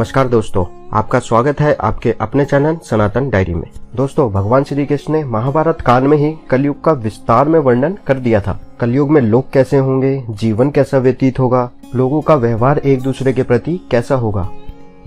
नमस्कार दोस्तों, आपका स्वागत है आपके अपने चैनल सनातन डायरी में। दोस्तों, भगवान श्री कृष्ण ने महाभारत काल में ही कलयुग का विस्तार में वर्णन कर दिया था। कलयुग में लोग कैसे होंगे, जीवन कैसा व्यतीत होगा, लोगों का व्यवहार एक दूसरे के प्रति कैसा होगा,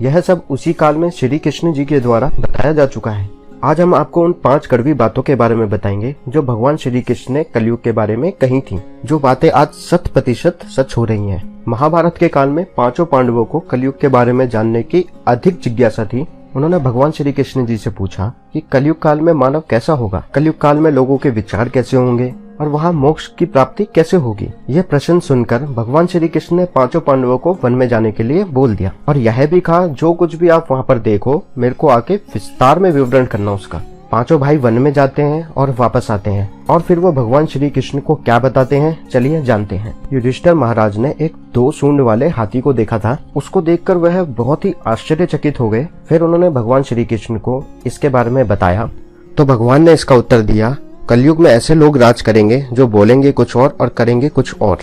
यह सब उसी काल में श्री कृष्ण जी के द्वारा बताया जा चुका है। आज हम आपको उन 5 कड़वी बातों के बारे में बताएंगे जो भगवान श्री कृष्ण ने कलयुग के बारे में कही थी, जो बातें आज 100% सच हो रही हैं। महाभारत के काल में 5 पांडवों को कलयुग के बारे में जानने की अधिक जिज्ञासा थी। उन्होंने भगवान श्री कृष्ण जी से पूछा कि कलयुग काल में मानव कैसा होगा, कलयुग काल में लोगों के विचार कैसे होंगे और वहाँ मोक्ष की प्राप्ति कैसे होगी। यह प्रश्न सुनकर भगवान श्री कृष्ण ने 5 पांडवों को वन में जाने के लिए बोल दिया और यह भी कहा, जो कुछ भी आप वहाँ पर देखो मेरे को आके विस्तार में विवरण करना उसका। 5 भाई वन में जाते हैं और वापस आते हैं और फिर वो भगवान श्री कृष्ण को क्या बताते हैं, चलिए जानते हैं। युधिष्ठिर महाराज ने एक 2 सूंड वाले हाथी को देखा था। उसको देखकर वह बहुत ही आश्चर्यचकित हो गए। फिर उन्होंने भगवान श्री कृष्ण को इसके बारे में बताया तो भगवान ने इसका उत्तर दिया, कलयुग में ऐसे लोग राज करेंगे जो बोलेंगे कुछ और करेंगे कुछ और।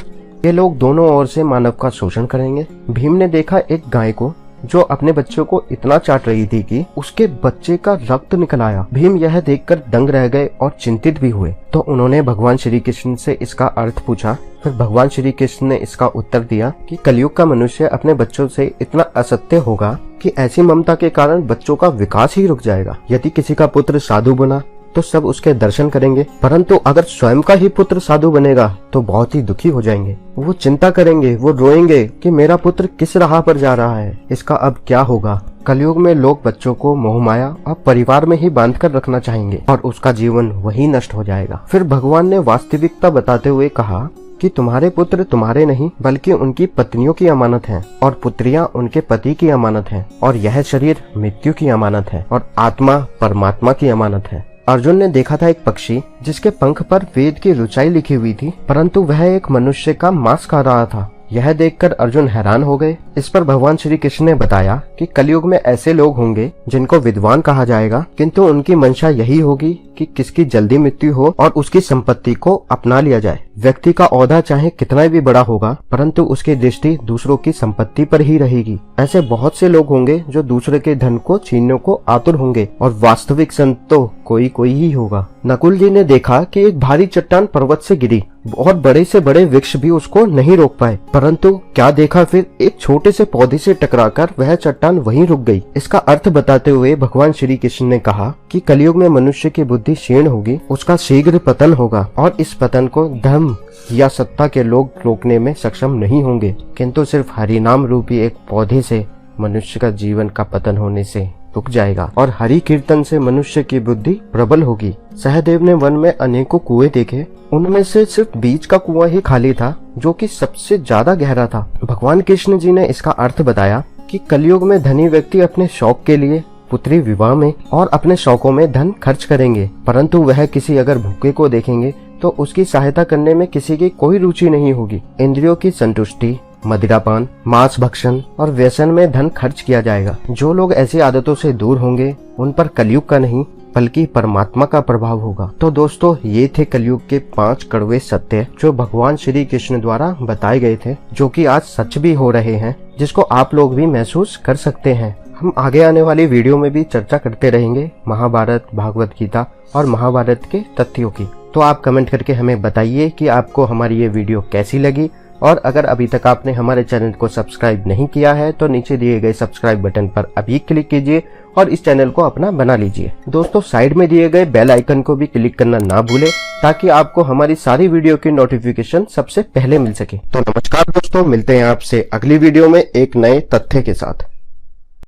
ये लोग दोनों ओर से मानव का शोषण करेंगे। भीम ने देखा एक गाय को जो अपने बच्चों को इतना चाट रही थी कि उसके बच्चे का रक्त निकल आया। भीम यह देखकर दंग रह गए और चिंतित भी हुए। तो उन्होंने भगवान श्री कृष्ण से इसका अर्थ पूछा। फिर भगवान श्री कृष्ण ने इसका उत्तर दिया कि कलयुग का मनुष्य अपने बच्चों से इतना असत्य होगा कि ऐसी ममता के कारण बच्चों का विकास ही रुक जाएगा। यदि किसी का पुत्र साधु बना तो सब उसके दर्शन करेंगे, परंतु अगर स्वयं का ही पुत्र साधु बनेगा तो बहुत ही दुखी हो जाएंगे। वो चिंता करेंगे, वो रोएंगे कि मेरा पुत्र किस राह पर जा रहा है, इसका अब क्या होगा। कलयुग में लोग बच्चों को मोहमाया और परिवार में ही बांध कर रखना चाहेंगे और उसका जीवन वही नष्ट हो जाएगा। फिर भगवान ने वास्तविकता बताते हुए कहा कि तुम्हारे पुत्र तुम्हारे नहीं बल्कि उनकी पत्नियों की अमानत हैं और पुत्रियां उनके पति की अमानत हैं और यह शरीर मृत्यु की अमानत है और आत्मा परमात्मा की अमानत है। अर्जुन ने देखा था एक पक्षी जिसके पंख पर वेद की रुचाई लिखी हुई थी, परंतु वह एक मनुष्य का मांस खा रहा था। यह देखकर अर्जुन हैरान हो गए। इस पर भगवान श्री कृष्ण ने बताया कि कलयुग में ऐसे लोग होंगे जिनको विद्वान कहा जाएगा, किंतु उनकी मंशा यही होगी कि किसकी जल्दी मृत्यु हो और उसकी संपत्ति को अपना लिया जाए। व्यक्ति का ओहदा चाहे कितना भी बड़ा होगा, परंतु उसकी दृष्टि दूसरों की संपत्ति पर ही रहेगी। ऐसे बहुत से लोग होंगे जो दूसरे के धन को छीनने को आतुर होंगे और वास्तविक संत तो कोई ही होगा। नकुल जी ने देखा कि एक भारी चट्टान पर्वत से गिरी और बड़े से बड़े वृक्ष भी उसको नहीं रोक पाए, परंतु क्या देखा, फिर एक छोटे से पौधे से टकराकर वह चट्टान वहीं रुक गई। इसका अर्थ बताते हुए भगवान श्री कृष्ण ने कहा कि कलयुग में मनुष्य की बुद्धि क्षीण होगी, उसका शीघ्र पतन होगा और इस पतन को धर्म या सत्ता के लोग रोकने में सक्षम नहीं होंगे, किंतु सिर्फ हरिनाम रूपी एक पौधे से मनुष्य का जीवन का पतन होने से रुक जाएगा और हरि कीर्तन से मनुष्य की बुद्धि प्रबल होगी। सहदेव ने वन में अनेकों कुएं देखे, उनमें से सिर्फ बीच का कुआं ही खाली था जो कि सबसे ज्यादा गहरा था। भगवान कृष्ण जी ने इसका अर्थ बताया कि कलयुग में धनी व्यक्ति अपने शौक के लिए पुत्री विवाह में और अपने शौकों में धन खर्च करेंगे, परंतु वह किसी अगर भूखे को देखेंगे तो उसकी सहायता करने में किसी की कोई रुचि नहीं होगी। इंद्रियों की संतुष्टि, मदिरापान, मांस भक्षण और व्यसन में धन खर्च किया जाएगा। जो लोग ऐसी आदतों से दूर होंगे उन पर कलयुग का नहीं बल्कि परमात्मा का प्रभाव होगा। तो दोस्तों, ये थे कलयुग के 5 कड़वे सत्य जो भगवान श्री कृष्ण द्वारा बताए गए थे, जो कि आज सच भी हो रहे हैं, जिसको आप लोग भी महसूस कर सकते हैं। हम आगे आने वाली वीडियो में भी चर्चा करते रहेंगे महाभारत, भागवत गीता और महाभारत के तथ्यों की। तो आप कमेंट करके हमें बताइए कि आपको हमारी ये वीडियो कैसी लगी, और अगर अभी तक आपने हमारे चैनल को सब्सक्राइब नहीं किया है तो नीचे दिए गए सब्सक्राइब बटन पर अभी क्लिक कीजिए और इस चैनल को अपना बना लीजिए। दोस्तों, साइड में दिए गए बेल आइकन को भी क्लिक करना ना भूलें ताकि आपको हमारी सारी वीडियो की नोटिफिकेशन सबसे पहले मिल सके। तो नमस्कार दोस्तों, मिलते हैं आपसे अगली वीडियो में एक नए तथ्य के साथ।